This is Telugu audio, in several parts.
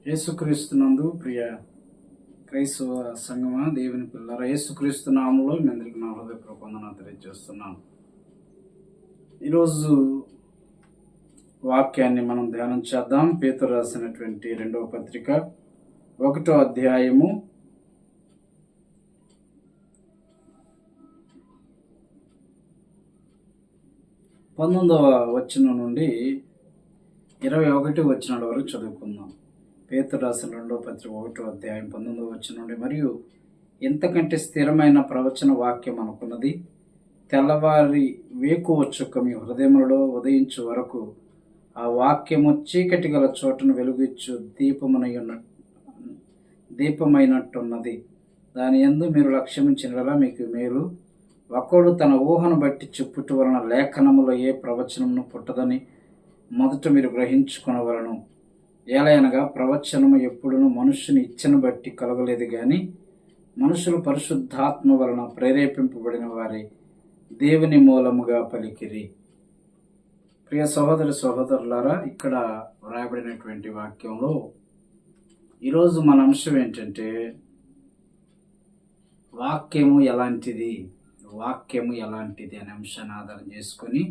యేసుక్రీస్తునందు ప్రియ క్రైస్తవ సంగమా, దేవుని పిల్లరా, యేసుక్రీస్తు నామములో మీ అందరికీ నా హృదయపూర్వక వందనాలు తెలియజేస్తున్నాను. ఈరోజు వాక్యాన్ని మనం ధ్యానం చేద్దాం. పేతురు రాసినటువంటి 2వ పత్రిక 1వ అధ్యాయము 19వ వచనం నుండి 21వ వచనం వరకు చదువుకుందాం. పేతురు రాసిన 2వ పత్రిక 1వ అధ్యాయం 19వ వచనం నుండి, మరియు ఎంతకంటే స్థిరమైన ప్రవచన వాక్యం అనుకున్నది, తెల్లవారి వేకువ చుక్క మీ హృదయములలో ఉదయించు వరకు ఆ వాక్యము చీకటి గల చోటను వెలుగిచ్చు దీపమైనట్టున్నది. దాని యందు మీరు లక్ష్యమించినలా మీకు మేలు. ఒకడు తన ఊహను బట్టి చెప్పుట వలన లేఖనములో ఏ ప్రవచనమును పుట్టదని మొదట మీరు గ్రహించుకొనవలను. ఏలయనగా ప్రవచనము ఎప్పుడును మనుష్యుని ఇచ్చను బట్టి కలగలేదు గాని మనుషులు పరిశుద్ధాత్మ వలన ప్రేరేపింపబడిన వారి దేవుని మూలముగా పలికిరి. ప్రియ సహోదరి సహోదరులారా, ఇక్కడ వ్రాయబడినటువంటి వాక్యంలో ఈరోజు మన అంశం ఏంటంటే వాక్యము ఎలాంటిది అనే అంశాన్ని ఆధారం చేసుకొని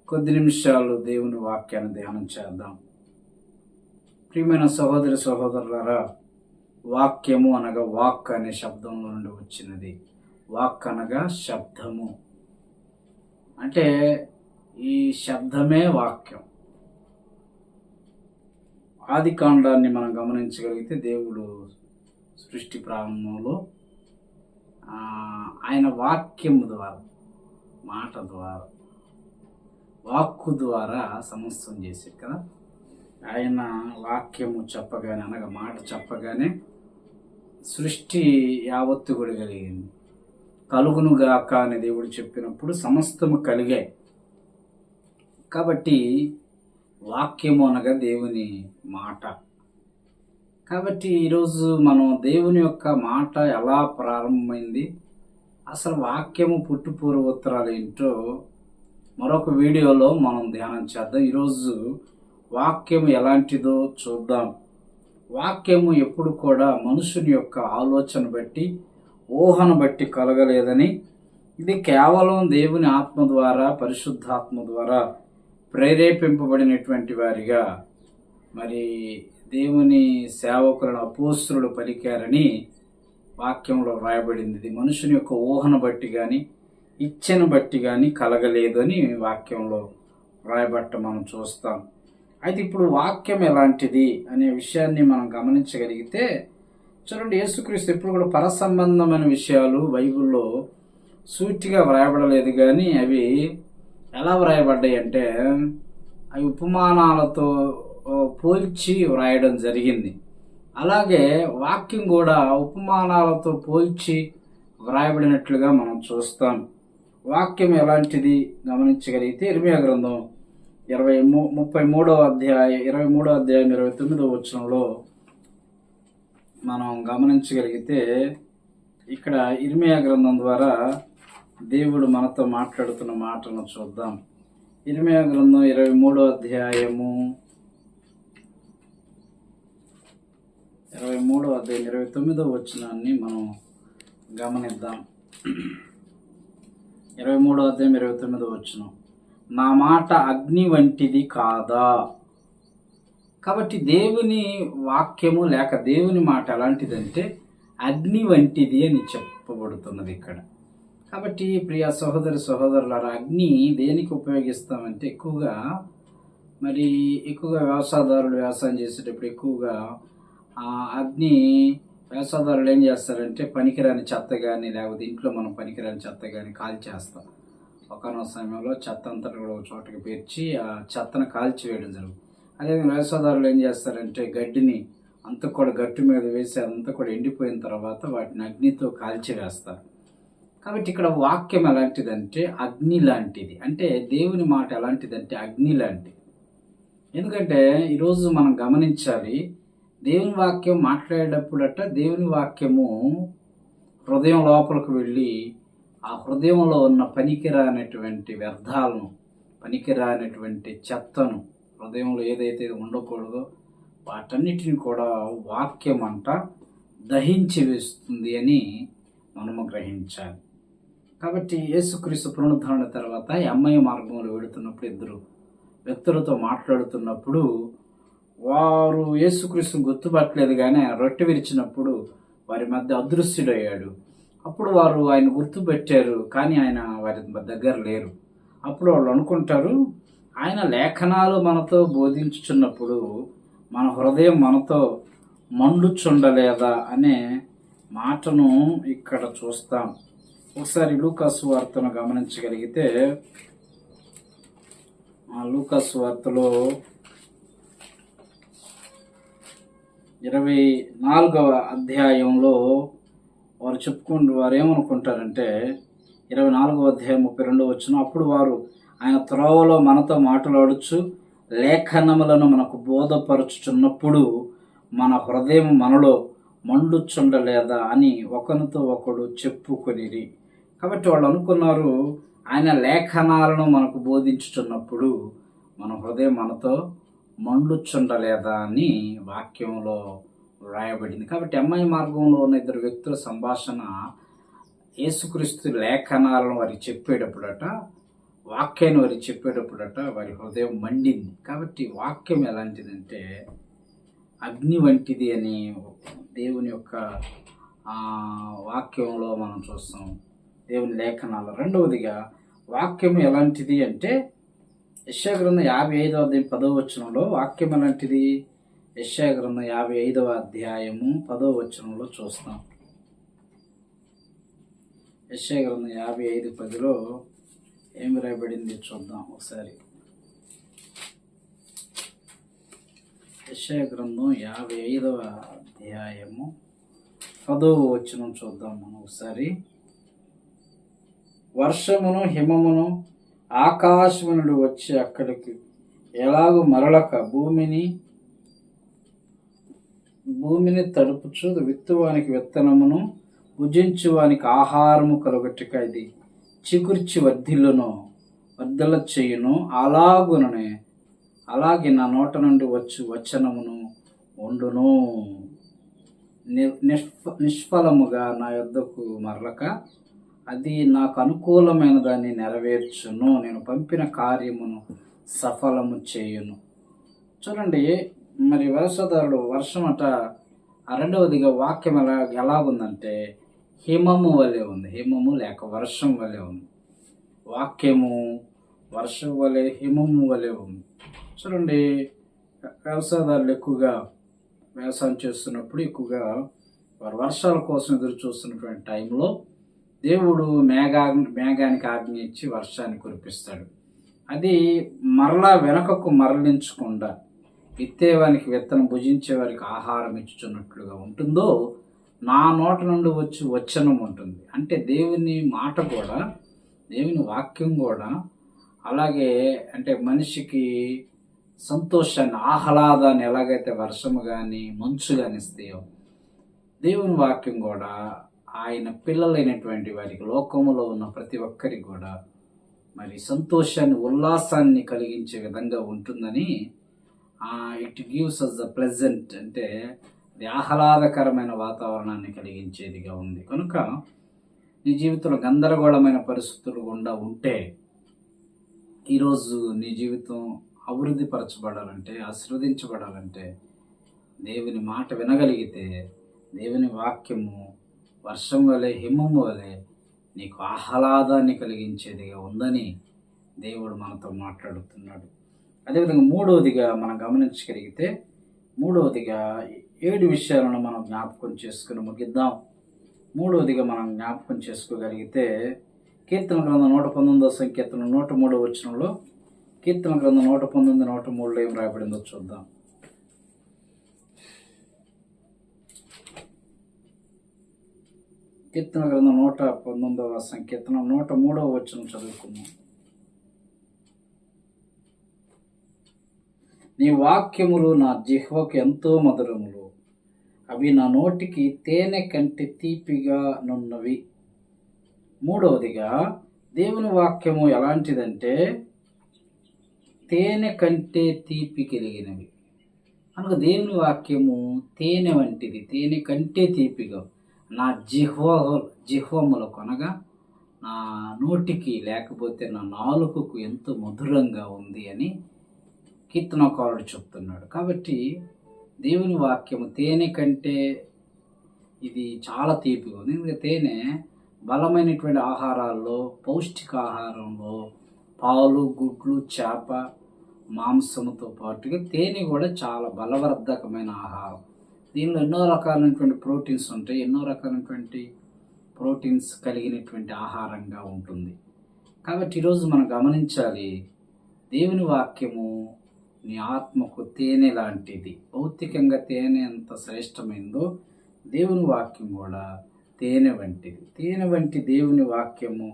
కొద్ది నిమిషాలు దేవుని వాక్యాన్ని ధ్యానం చేద్దాం. ప్రియమైన సహోదరి సహోదరులారా, వాక్యము అనగా వాక్ అనే శబ్దంలో నుండి వచ్చినది. వాక్ అనగా శబ్దము, అంటే ఈ శబ్దమే వాక్యం. ఆది కాండాన్ని మనం గమనించగలిగితే దేవుడు సృష్టి ప్రారంభంలో ఆయన వాక్యము ద్వారా, మాట ద్వారా, వాక్కు ద్వారా సమస్తం చేశారు కదా. ఆయన వాక్యము చెప్పగానే, అనగా మాట చెప్పగానే సృష్టి యావత్తు కూడా కలిగింది. కలుగును గాక అని దేవుడు చెప్పినప్పుడు సమస్తము కలిగాయి. కాబట్టి వాక్యము అనగా దేవుని మాట. కాబట్టి ఈరోజు మనం దేవుని యొక్క మాట ఎలా ప్రారంభమైంది, అసలు వాక్యము పుట్టుపూర్వోత్తరాలు ఏంటో మరొక వీడియోలో మనం ధ్యానం చేద్దాం. ఈరోజు వాక్యము ఎలాంటిదో చూద్దాం. వాక్యము ఎప్పుడు కూడా మనుషుని యొక్క ఆలోచన బట్టి, ఊహను బట్టి కలగలేదని, ఇది కేవలం దేవుని ఆత్మ ద్వారా, పరిశుద్ధాత్మ ద్వారా ప్రేరేపింపబడినటువంటి వారిగా మరి దేవుని సేవకులను అపోస్తలులు పలికారని వాక్యంలో వ్రాయబడింది. ఇది మనుషుని యొక్క ఊహను బట్టి కానీ, ఇచ్ఛను బట్టి కానీ కలగలేదు అని వాక్యంలో వ్రాయబట్ట మనం చూస్తాం. అయితే ఇప్పుడు వాక్యం ఎలాంటిది అనే విషయాన్ని మనం గమనించగలిగితే చూడండి, యేసుక్రీస్తు ఎప్పుడు కూడా పరసంబంధమైన విషయాలు బైబిల్లో సూటిగా వ్రాయబడలేదు, కానీ అవి ఎలా వ్రాయబడ్డాయి అంటే అవి ఉపమానాలతో పోల్చి వ్రాయడం జరిగింది. అలాగే వాక్యం కూడా ఉపమానాలతో పోల్చి వ్రాయబడినట్లుగా మనం చూస్తాం. వాక్యం ఎలాంటిది గమనించగలిగితే ఇర్మియా గ్రంథం 23వ అధ్యాయం 29వ వచనంలో మనం గమనించగలిగితే ఇక్కడ ఇర్మియా గ్రంథం ద్వారా దేవుడు మనతో మాట్లాడుతున్న మాటను చూద్దాం. ఇర్మియా గ్రంథం 23వ అధ్యాయము 29వ వచనాన్ని మనం గమనిద్దాం. 23వ అధ్యాయం 29వ వచనం, నా మాట అగ్ని వంటిది కాదా. కాబట్టి దేవుని వాక్యము లేక దేవుని మాట ఎలాంటిదంటే అగ్ని వంటిది అని చెప్పబడుతున్నది ఇక్కడ. కాబట్టి ప్రియ సహోదరి సహోదరులారా, అగ్ని దేనికి ఉపయోగిస్తామంటే ఎక్కువగా వ్యవసాయదారులు వ్యవసాయం చేసేటప్పుడు ఎక్కువగా అగ్ని వ్యవసాయదారులు ఏం చేస్తారంటే పనికిరాని చెత్త కానీ, లేకపోతే ఇంట్లో మనం పనికిరాని చెత్త కానీ కాల్చేస్తాం. ఒకనొక సమయంలో చెత్త అంతా కూడా ఒక చోటకి పేర్చి ఆ చెత్తను కాల్చివేయడం జరుగుతుంది. అదే వ్యవసాయదారులు ఏం చేస్తారంటే గడ్డిని అంతా కూడా గట్టు మీద వేసి అదంతా కూడా ఎండిపోయిన తర్వాత వాటిని అగ్నితో కాల్చివేస్తారు. కాబట్టి ఇక్కడ వాక్యం ఎలాంటిదంటే అగ్ని లాంటిది. అంటే దేవుని మాట ఎలాంటిదంటే అగ్ని లాంటిది. ఎందుకంటే ఈరోజు మనం గమనించాలి, దేవుని వాక్యం మాట్లాడేటప్పుడట దేవుని వాక్యము హృదయం లోపలికి వెళ్ళి ఆ హృదయంలో ఉన్న పనికిరానటువంటి వ్యర్థాలను, పనికిరానటువంటి చెత్తను, హృదయంలో ఏదైతే ఉండకూడదో వాటన్నిటిని కూడా వాక్యం అంట దహించి వేస్తుంది అని మనము గ్రహించాలి. కాబట్టి యేసుక్రీస్తు పునరుద్ధరణ తర్వాత ఈ అమ్మాయి మార్గంలో వెళుతున్నప్పుడు ఇద్దరు వ్యక్తులతో మాట్లాడుతున్నప్పుడు వారు యేసుక్రీస్తుని గుర్తుపట్టలేదు, కానీ ఆయన రొట్టె విరిచినప్పుడు వారి మధ్య అదృశ్యుడయ్యాడు. అప్పుడు వారు ఆయన గుర్తుపెట్టారు, కానీ ఆయన వారి దగ్గర లేరు. అప్పుడు వాళ్ళు అనుకుంటారు, ఆయన లేఖనాలు మనతో బోధించుచున్నప్పుడు మన హృదయం మనతో మండుచుండలేదా అనే మాటను ఇక్కడ చూస్తాం. ఒకసారి లూకాసు వార్తను గమనించగలిగితే, లూకాసు వార్తలో 24వ అధ్యాయంలో వారు ఏమనుకుంటారంటే 24వ అధ్యాయం 32 వచ్చిన, అప్పుడు వారు ఆయన త్రోవలో మనతో మాట్లాడచ్చు లేఖనములను మనకు బోధపరచుచున్నప్పుడు మన హృదయం మనలో మండుచుండలేదా అని ఒకరితో ఒకడు చెప్పుకొనిరి. కాబట్టి వాళ్ళు అనుకున్నారు, ఆయన లేఖనాలను మనకు బోధించుచున్నప్పుడు మన హృదయం మనతో మండుచుండలేదా అని వాక్యంలో వ్రాయబడింది. కాబట్టి అమ్మాయి మార్గంలో ఉన్న ఇద్దరు వ్యక్తుల సంభాషణ యేసుక్రీస్తు లేఖనాలను వారికి చెప్పేటప్పుడట, వాక్యాన్ని వారికి చెప్పేటప్పుడట వారి హృదయం మండింది. కాబట్టి వాక్యం ఎలాంటిదంటే అగ్ని వంటిది అని దేవుని యొక్క వాక్యంలో మనం చూస్తాం, దేవుని లేఖనాలు. రెండవదిగా వాక్యం ఎలాంటిది అంటే యెషయా గ్రంథం 55వ అధ్యాయం 10వ వచనంలో వాక్యం ఎలాంటిది? యెషయా గ్రంథం 55వ అధ్యాయము 10వ వచనంలో చూస్తాం. యెషయా గ్రంథం 55:10లో ఏమి రాయబడింది చూద్దాం ఒకసారి. యెషయా గ్రంథం 55వ అధ్యాయము 10వ వచనం చూద్దాం మనం ఒకసారి. వర్షమును హిమమును ఆకాశము నుండి వచ్చి అక్కడికి ఎలాగూ మరలక భూమిని తడుపుచు విత్తువానికి విత్తనమును భుజించువానికి ఆహారము కలుగట్టుక ఇది చిగుర్చి వర్ధిల్ల చేయును, అలాగే నా నోట నుండి వచ్చి వచనమును వండును. నిష్ఫలముగా నా యొద్దకు మరలక అది నాకు అనుకూలమైన దాన్ని నెరవేర్చును, నేను పంపిన కార్యమును సఫలము చేయును. చూడండి, మరి వర్షధారుడు వర్షం అట. రెండవదిగా వాక్యం ఎలాగుందంటే హిమము వలె ఉంది. హిమము లేక వర్షం వలె ఉంది. వాక్యము వర్షం వలె హిమము వలె ఉంది. చూడండి, వ్యవసాయదారులు ఎక్కువగా వ్యవసాయం చేస్తున్నప్పుడు ఎక్కువగా వారు వర్షాల కోసం ఎదురు చూస్తున్నటువంటి టైంలో దేవుడు మేఘానికి ఆజ్ఞ ఇచ్చి వర్షాన్ని కురిపిస్తాడు. అది మరలా వెనకకు మరలించకుండా విత్తేవానికి విత్తనం, భుజించేవారికి ఆహారం ఇచ్చుచున్నట్లుగా ఉంటుందో నా నోట నుండి వచ్చి వచనం ఉంటుంది. అంటే దేవుని మాట కూడా, దేవుని వాక్యం కూడా అలాగే, అంటే మనిషికి సంతోషాన్ని, ఆహ్లాదాన్ని ఎలాగైతే వర్షము కానీ మంచు కానీ ఇస్తాయో, దేవుని వాక్యం కూడా ఆయన పిల్లలైనటువంటి వారికి, లోకములో ఉన్న ప్రతి ఒక్కరికి కూడా మరి సంతోషాన్ని, ఉల్లాసాన్ని కలిగించే విధంగా ఉంటుందని, it gives us the pleasant, అంటే అది ఆహ్లాదకరమైన వాతావరణాన్ని కలిగించేదిగా ఉంది. కనుక నీ జీవితంలో గందరగోళమైన పరిస్థితులు గుండా ఉంటే, ఈరోజు నీ జీవితం అభివృద్ధి పరచబడాలంటే, ఆశీర్వదించబడాలంటే, దేవుని మాట వినగలిగితే, దేవుని వాక్యము వర్షం వలె, హిమము వలె నీకు ఆహ్లాదాన్ని కలిగించేదిగా ఉందని దేవుడు మనతో మాట్లాడుతున్నాడు. అదేవిధంగా మూడవదిగా మనం గమనించగలిగితే, 7 విషయాలను మనం జ్ఞాపకం చేసుకుని ముగిద్దాం. మూడవదిగా మనం జ్ఞాపకం చేసుకోగలిగితే, కీర్తన గ్రంథం 119వ సంకీర్తన 103వ వచనంలో, కీర్తన గ్రంథం 119, 103లో ఏం రాయబడిందో చూద్దాం. కీర్తన గ్రంథం 119వ సంకీర్తనం 103వ వచనం చదువుకుందాం. నీ వాక్యములు నా జిహ్వకు ఎంతో మధురములు, అవి నా నోటికి తేనె కంటే తీపిగా నున్నవి. మూడవదిగా దేవుని వాక్యము ఎలాంటిదంటే తేనె కంటే తీపి కలిగినవి. కనుక దేవుని వాక్యము తేనె వంటిది, తేనె కంటే తీపిగా నా జిహ్వములకు అనగా నా నోటికి లేకపోతే నా నాలుకకు ఎంతో మధురంగా ఉంది అని కీర్తనకారుడు చెప్తున్నాడు. కాబట్టి దేవుని వాక్యము తేనె కంటే ఇది చాలా తీపిగా ఉంది. ఎందుకంటే తేనె బలమైనటువంటి ఆహారాల్లో, పౌష్టికాహారంలో పాలు, గుడ్లు, చేప, మాంసముతో పాటుగా తేనె కూడా చాలా బలవర్ధకమైన ఆహారం. దీనిలో ఎన్నో రకాలైనటువంటి ప్రోటీన్స్ ఉంటాయి, ఎన్నో రకాలైనటువంటి ప్రోటీన్స్ కలిగినటువంటి ఆహారంగా ఉంటుంది. కాబట్టి ఈరోజు మనం గమనించాలి, దేవుని వాక్యము నీ ఆత్మకు తేనె లాంటిది. భౌతికంగా తేనె ఎంత శ్రేష్టమైందో దేవుని వాక్యం కూడా తేనె వంటిది. తేనె వంటి దేవుని వాక్యము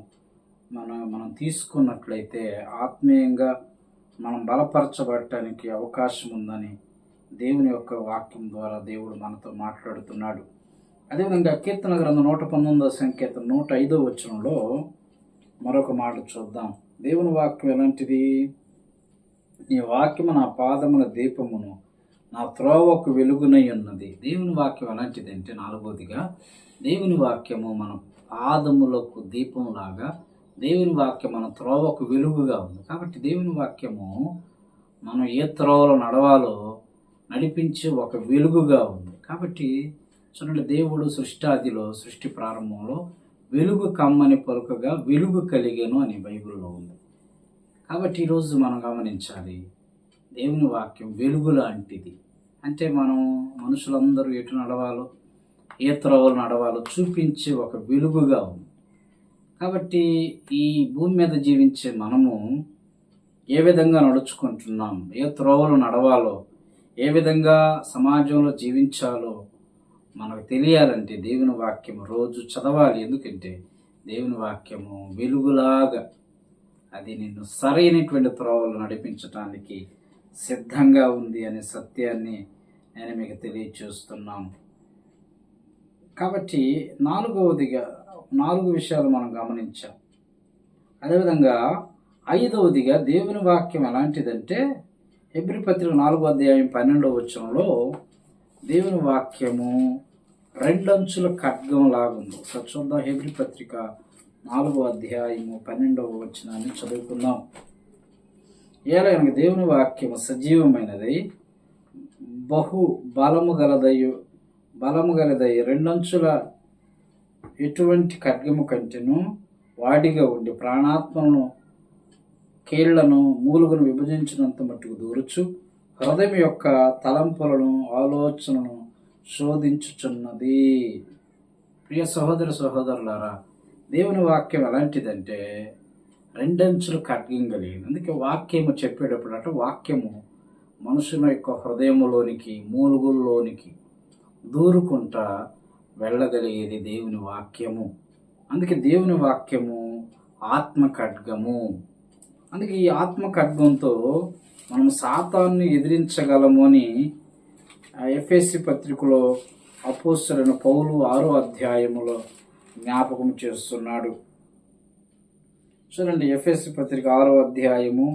మనం తీసుకున్నట్లయితే ఆత్మీయంగా మనం బలపరచబడటానికి అవకాశం ఉందని దేవుని యొక్క వాక్యం ద్వారా దేవుడు మనతో మాట్లాడుతున్నాడు. అదేవిధంగా కీర్తన గ్రంథం 119వ సంకీర్తన 105వ వచనంలో మరొక మాట చూద్దాం. దేవుని వాక్యం ఎలాంటిది? నీ వాక్యము నా పాదముల దీపమును, నా త్రోవకు వెలుగునై ఉన్నది. దేవుని వాక్యం ఎలాంటిది అంటే, 4వదిగా దేవుని వాక్యము మన పాదములకు దీపంలాగా, దేవుని వాక్యం మన త్రోవకు వెలుగుగా ఉంది. కాబట్టి దేవుని వాక్యము మనం ఏ త్రోవలో నడవాలో నడిపించే ఒక వెలుగుగా ఉంది. కాబట్టి చూడండి, దేవుడు సృష్టి ప్రారంభంలో వెలుగు కమ్మని పలుకగా వెలుగు కలిగెను అని బైబిల్లో ఉంది. కాబట్టి ఈరోజు మనం గమనించాలి, దేవుని వాక్యం వెలుగు లాంటిది. అంటే మనుషులందరూ ఎటు నడవాలో, ఏ త్రోవలు నడవాలో చూపించే ఒక వెలుగుగా ఉంది. కాబట్టి ఈ భూమి మీద జీవించే మనము ఏ విధంగా నడుచుకుంటున్నాం, ఏ త్రోవలు నడవాలో, ఏ విధంగా సమాజంలో జీవించాలో మనకు తెలియాలంటే దేవుని వాక్యము రోజు చదవాలి. ఎందుకంటే దేవుని వాక్యము వెలుగులాగా అది నిన్ను సరైనటువంటి త్రోవలు నడిపించటానికి సిద్ధంగా ఉంది అనే సత్యాన్ని నేను మీకు తెలియచేస్తున్నాను. కాబట్టి 4 విషయాలు మనం గమనించాం. అదేవిధంగా 5వదిగా దేవుని వాక్యం ఎలాంటిదంటే, హెబ్రీ పత్రిక 4వ అధ్యాయం 12వ వచనంలో దేవుని వాక్యము 2 అంచుల ఖడ్గం లాగుంది. ఒకసారి చూద్దాం. హెబ్రీ పత్రిక 4వ అధ్యాయము 12వ వచనాన్ని చదువుకుందాం. ఏలైనా దేవుని వాక్యము సజీవమైనదై బహు బలము గలదై 2 అంచుల ఎటువంటి ఖడ్గము కంటేను వాడిగా ఉండి ప్రాణాత్మను, కీళ్లను, మూలుగును విభజించినంత మట్టుకు దూరుచు హృదయం యొక్క తలంపులను, ఆలోచనను శోధించుచున్నది. ప్రియ సహోదరులారా, దేవుని వాక్యం ఎలాంటిదంటే 2 అంచుల ఖడ్గం కలిగింది. అందుకే వాక్యము చెప్పేటప్పుడు అంటే వాక్యము మనుషుల యొక్క హృదయములోనికి, మూలుగుల్లోనికి దూరుకుంటా వెళ్ళగలిగేది దేవుని వాక్యము. అందుకే దేవుని వాక్యము ఆత్మ ఖడ్గము. అందుకే ఈ ఆత్మ ఖడ్గంతో మనం సాతాన్ని ఎదిరించగలము అని ఎఫెసీ పత్రికలో అపోస్తలుడైన పౌలు 6వ అధ్యాయములో జ్ఞాపకం చేస్తున్నాడు. చూడండి, ఎఫెసీ పత్రిక 6వ అధ్యాయము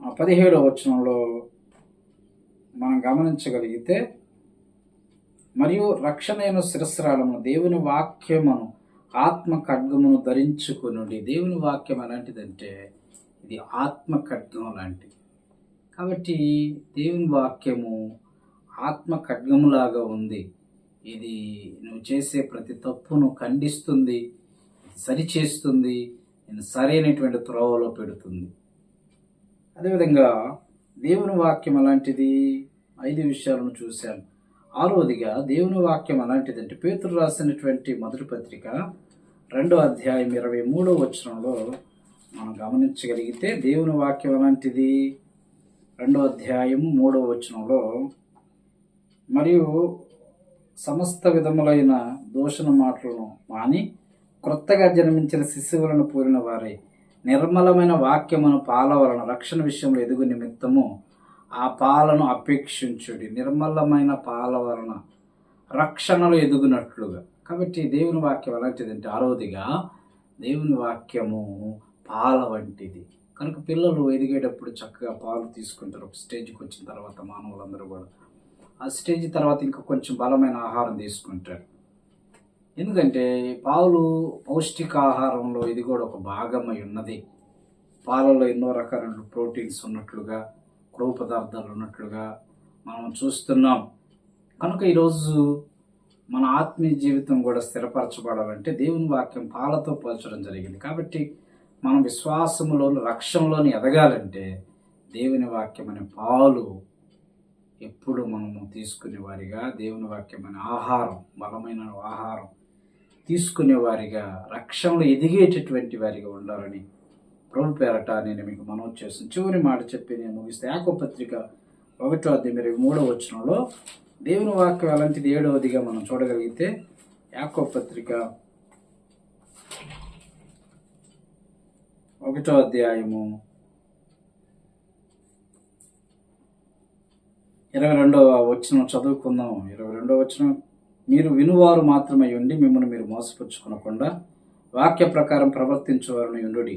17వ వచనంలో మనం గమనించగలిగితే, మరియు రక్షణైన శిరస్త్రాలము దేవుని వాక్యమును ఆత్మ ఖడ్గమును ధరించుకొనుడి. దేవుని వాక్యం ఎలాంటిదంటే ఇది ఆత్మ ఖడ్గం లాంటిది. కాబట్టి దేవుని వాక్యము ఆత్మ ఖడ్గములాగా ఉంది. ఇది నువ్వు చేసే ప్రతి తప్పును ఖండిస్తుంది, సరిచేస్తుంది, నేను సరైనటువంటి త్రోవలో పెడుతుంది. అదేవిధంగా దేవుని వాక్యం అలాంటిది 5 విషయాలను చూశాను. 6వదిగా దేవుని వాక్యం అలాంటిదంటే పేతురు రాసినటువంటి మొదటి పత్రిక 2వ అధ్యాయం 23వ వచనంలో మనం గమనించగలిగితే దేవుని వాక్యం అలాంటిది. 2వ అధ్యాయం 3వ వచనంలో, మరియు సమస్త విధములైన దూషణ మాటలను మాని క్రొత్తగా జన్మించిన శిశువులను పూరిన వారై నిర్మలమైన వాక్యమును పాల వలన రక్షణ విషయంలో ఎదుగు నిమిత్తము ఆ పాలను అపేక్షించుడి. నిర్మలమైన పాల వలన రక్షణలు ఎదుగునట్లుగా. కాబట్టి దేవుని వాక్యం ఎలాంటిదంటే 6వదిగా దేవుని వాక్యము పాల వంటిది. కనుక పిల్లలు ఎదిగేటప్పుడు చక్కగా పాలు తీసుకుంటారు. ఒక స్టేజ్కి వచ్చిన తర్వాత మానవులందరూ కూడా ఆ స్టేజ్ తర్వాత ఇంకా కొంచెం బలమైన ఆహారం తీసుకుంటాడు. ఎందుకంటే పాలు పౌష్టికాహారంలో ఇది కూడా ఒక భాగమై ఉన్నది. పాలలో ఎన్నో రకాల ప్రోటీన్స్ ఉన్నట్లుగా, కొవ్వు పదార్థాలు ఉన్నట్లుగా మనం చూస్తున్నాం. కనుక ఈరోజు మన ఆత్మీయ జీవితం కూడా స్థిరపరచబడాలంటే దేవుని వాక్యం పాలతో పోల్చడం జరిగింది. కాబట్టి మనం విశ్వాసములోని రక్షణలోని ఎదగాలంటే దేవుని వాక్యం అనే పాలు ఎప్పుడు మనము తీసుకునేవారిగా, దేవుని వాక్యం అనే ఆహారం, బలమైన ఆహారం తీసుకునేవారిగా, రక్షణలో ఎదిగేటటువంటి వారిగా ఉండాలని ప్రభు పేరట నేను మీకు మనవి చేస్తాను. చివరి మాట చెప్పి నేను ముగిస్తే యాకోబు పత్రిక 1:23 దేవుని వాక్యం అలాంటిది 7వదిగా మనం చూడగలిగితే యాకోబు పత్రిక 1:22 చదువుకుందాం. 22 మీరు వినువారు మాత్రమే ఉండి మిమ్మల్ని మీరు మోసపుచ్చుకొనకుండా వాక్య ప్రకారం ప్రవర్తించేవారిని ఉండుడి.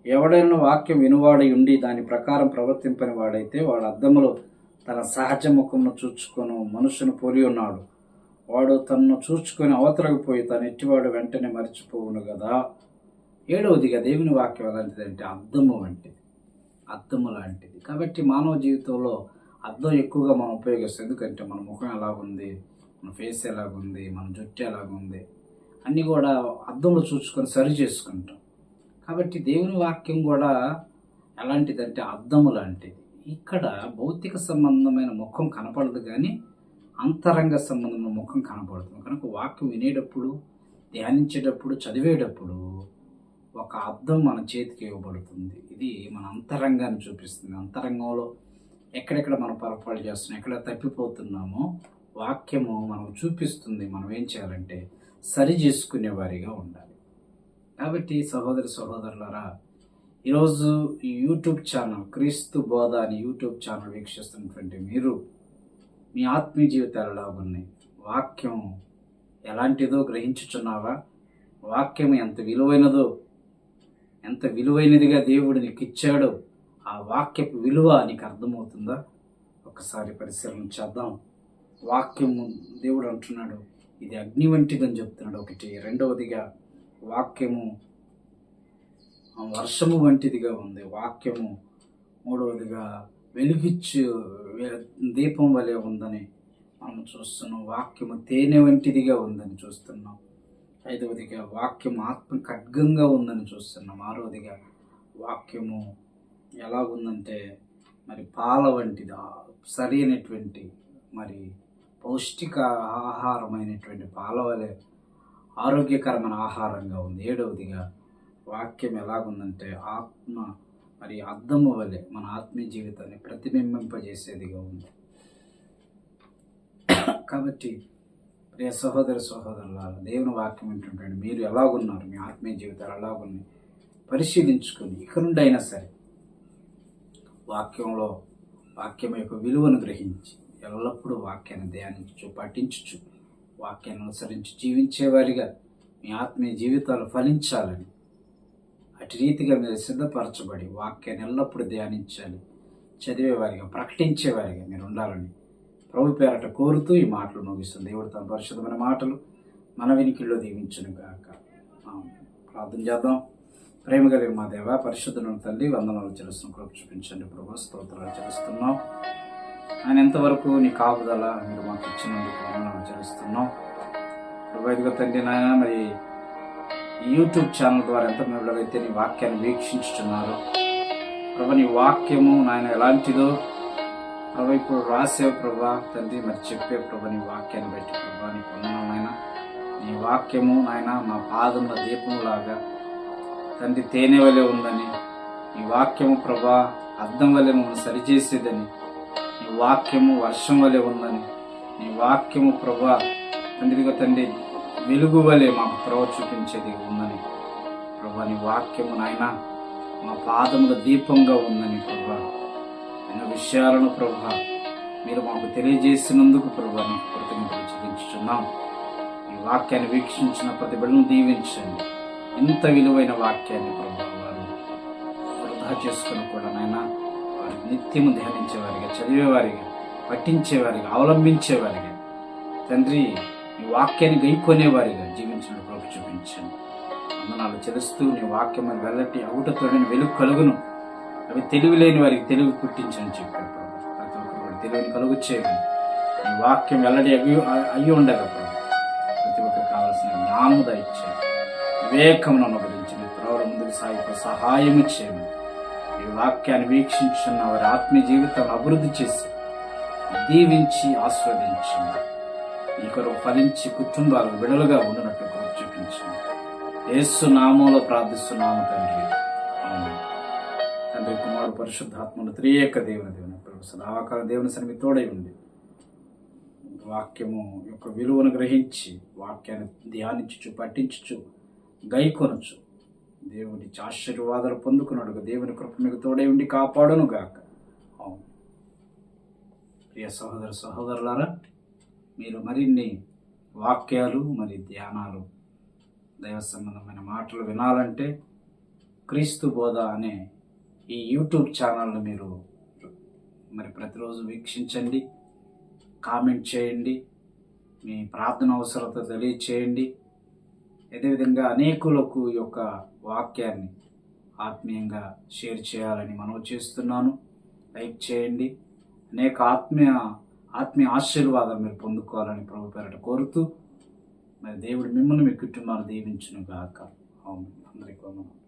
ఎవడైనా వాక్యం వినువాడై ఉండి దాని ప్రకారం ప్రవర్తింపని వాడైతే వాడు అద్దములో తన సహజ ముఖమును చూచుకొని మనుషుని పోలి ఉన్నాడు. వాడు తనను చూచుకొని అవతలకు పోయి తన ఎట్టివాడు వెంటనే మర్చిపోవును కదా. 7వదిగా దేవుని వాక్యం ఎలాంటిదంటే అద్దము వంటిది, అద్దము లాంటిది. కాబట్టి మానవ జీవితంలో అద్దం ఎక్కువగా మనం ఉపయోగిస్తాం. ఎందుకంటే మన ముఖం ఎలాగుంది, మన ఫేస్ ఎలాగుంది, మన జుట్టు ఎలాగుంది అన్నీ కూడా అద్దంలో చూసుకొని సరి చేసుకుంటాం. కాబట్టి దేవుని వాక్యం కూడా ఎలాంటిదంటే అద్దము లాంటిది. ఇక్కడ భౌతిక సంబంధమైన ముఖం కనపడదు, కానీ అంతరంగ సంబంధమైన ముఖం కనపడుతుంది. కనుక వాక్యం వినేటప్పుడు, ధ్యానించేటప్పుడు, చదివేటప్పుడు ఒక అద్దం మన చేతికి ఇవ్వబడుతుంది. ఇది మన అంతరంగాన్ని చూపిస్తుంది. అంతరంగంలో ఎక్కడెక్కడ మనం పొరపాటు చేస్తున్నాం, ఎక్కడ తప్పిపోతున్నామో వాక్యము మనకు చూపిస్తుంది. మనం ఏం చేయాలంటే సరి చేసుకునే వారిగా ఉండాలి. కాబట్టి సహోదరులారా, ఈరోజు ఈ యూట్యూబ్ ఛానల్ క్రీస్తు బోధ అని యూట్యూబ్ ఛానల్ వీక్షిస్తున్నటువంటి మీరు మీ ఆత్మీయ జీవితాలు ఎలా ఉన్నాయి? వాక్యం ఎలాంటిదో గ్రహించుచున్నావా? వాక్యం ఎంత విలువైనదిగా దేవుడు నీకు ఇచ్చాడో ఆ వాక్యపు విలువ నీకు అర్థమవుతుందా? ఒకసారి పరిశీలన చేద్దాం. వాక్యము దేవుడు అంటున్నాడు ఇది అగ్ని వంటిదని చెప్తున్నాడు. 2వదిగా వాక్యము వర్షము వంటిదిగా ఉంది. వాక్యము 3వదిగా వెలుగిచ్చు దీపం వలె ఉందని మనం చూస్తున్నాం. వాక్యము తేనె వంటిదిగా ఉందని చూస్తున్నాం. 5వదిగా వాక్యం ఆత్మ ఖడ్గంగా ఉందని చూస్తున్నాం. 6వదిగా వాక్యము ఎలా ఉందంటే మరి పాల వంటిది, సరైనటువంటి మరి పౌష్టిక ఆహారమైనటువంటి పాల వలె ఆరోగ్యకరమైన ఆహారంగా ఉంది. 7వదిగా వాక్యం ఎలాగుందంటే ఆత్మ మరి అద్దము వలె మన ఆత్మీయ జీవితాన్ని ప్రతిబింబింపజేసేదిగా ఉంది. కాబట్టి ప్రియ సహోదరులారా, దేవుని వాక్యం ఏంటంటే మీరు ఎలాగున్నారు, మీ ఆత్మీయ జీవితాలు ఎలాగున్నాయి పరిశీలించుకొని ఇక నుండి అయినా సరే వాక్యం యొక్క విలువను గ్రహించి ఎల్లప్పుడూ వాక్యాన్ని ధ్యానించు, పఠించు, వాక్యాన్ని అనుసరించి జీవించేవారిగా మీ ఆత్మీయ జీవితాలు ఫలించాలని అటు రీతిగా మీరు సిద్ధపరచబడి వాక్యాన్ని ఎల్లప్పుడూ ధ్యానించాలి, చదివేవారిగా, ప్రకటించేవారిగా మీరు ఉండాలని ప్రభు పేరట కోరుతూ ఈ మాటలు ముగిస్తుంది. దేవుడు తన పరిశుద్ధమైన మాటలు మన వినికిల్లో దీవించును గాక. ప్రార్థన చేద్దాం. ప్రేమ కలిగిన మా దేవ, పరిశుద్ధులను తల్లి, వందనాలు చెల్లిస్తున్న కృప చూపించండి ప్రభు. స్తోత్రాలు చెల్లిస్తున్నాం ఆయన. ఎంతవరకు నీ కాపుదల మీరు మాకు ఇచ్చినందుకు వందనాలు చెల్లిస్తున్నాం ప్రభు. ఇదిగో తండ్రి నాయన, మరి ఈ యూట్యూబ్ ఛానల్ ద్వారా ఎంతమంది అయితే నీ వాక్యాన్ని వీక్షించుతున్నారు ప్రభు. నీ వాక్యము నాయన ఎలాంటిదో ప్రభు ఇప్పుడు రాసేవు ప్రభా తండ్రి, మరి చెప్పే ప్రభు నీ వాక్యాన్ని బట్టి ప్రభా నీకు వందనాలు నాయన. నీ వాక్యము నాయన మా పాదంలో దీపంలాగా తండ్రి తేనె వలె ఉందని, నీ వాక్యము ప్రభా అద్దం వలె మమ్మల్ని సరిచేసేదని, నీ వాక్యము వర్షం వలె ఉందని, నీ వాక్యము ప్రభా తండ్రి వెలుగు వలె మాకు త్రోవ చూపించేది ఉందని ప్రభా. నీ వాక్యము నాయన మా పాదముల దీపంగా ఉందని ప్రభా. ఎన్నో విషయాలను ప్రభా మీరు మాకు తెలియజేసినందుకు ప్రభా నీకు కృతజ్ఞతలు చెల్లించుచున్నాం. ఈ వాక్యాన్ని వీక్షించిన ప్రతి బిడ్డను దీవించండి. ఇంత విలువైన వాక్యాన్ని ప్రభా వారు వృధా చేసుకుని కూడా నాయన వారు నిత్యము ధ్యానించేవారిగా, చదివేవారిగా పట్టించేవారిగా, అవలంబించేవారిగా, తండ్రి నీ వాక్యాన్ని గైకొనేవారిగా జీవించిన కృప చూపించండి. వందనాలు చెల్లిస్తూ నీ వాక్యం అని వెళ్ళటి అవుటతోడని వెలుగు కలుగును, అవి తెలివి లేని వారికి తెలివి పుట్టించని చెప్పారు. ప్రతి ఒక్కరు తెలివిని కలుగు చేయమని నీ వాక్యం వెల్లడి అయ్యి ఉండగా ప్రతి ఒక్కరికి కావాల్సిన జ్ఞానము దయచేయండి, వివేకమును అనుగ్రహించి నీ త్రోవలో ముందుకు సాగిపో సహాయము చేయమని ఈ వాక్యాన్ని వీక్షించున్న వారి ఆత్మీయ జీవితాన్ని అభివృద్ధి చేసి దీవించి ఆస్వాదించండి. ఈ కొరకు ఫలించి కుటుంబాలు విడుదలగా ఉండినట్టు కొరకు చూపించండి. యేసు నామములో ప్రార్థిస్తున్నాము తండ్రి, ఆమేన్. తండ్రి, కుమారుడు, పరిశుద్ధాత్మను త్రియేక దేవుని సదాకాల దేవుని సన్నిధి తోడై ఉంది వాక్యము యొక్క విలువను గ్రహించి వాక్యాన్ని ధ్యానించుచు పఠించుచు గైకొనొచ్చు దేవుని ఆశీర్వాదాలు పొందుకున్నాడు. దేవుని కృప మీకు తోడై ఉండి కాపాడును గాక. అవును ప్రియ సహోదర సహోదరులారా, మీరు మరిన్ని వాక్యాలు మరి ధ్యానాలు దైవ సంబంధమైన మాటలు వినాలంటే క్రీస్తు బోధ అనే ఈ యూట్యూబ్ ఛానల్ని మీరు మరి ప్రతిరోజు వీక్షించండి, కామెంట్ చేయండి, మీ ప్రార్థన అవసరత తెలియచేయండి. అదేవిధంగా అనేకులకు ఈ యొక్క వాక్యాన్ని ఆత్మీయంగా షేర్ చేయాలని మనవి చేస్తున్నాను. లైక్ చేయండి. అనేక ఆత్మీయ ఆశీర్వాదాలు మీరు పొందుకోవాలని ప్రభు పేరట కోరుతూ మరి దేవుడు మిమ్మల్ని మీ కుటుంబాన్ని దీవించును గాక. అవును, అందరికీ వందనాలు.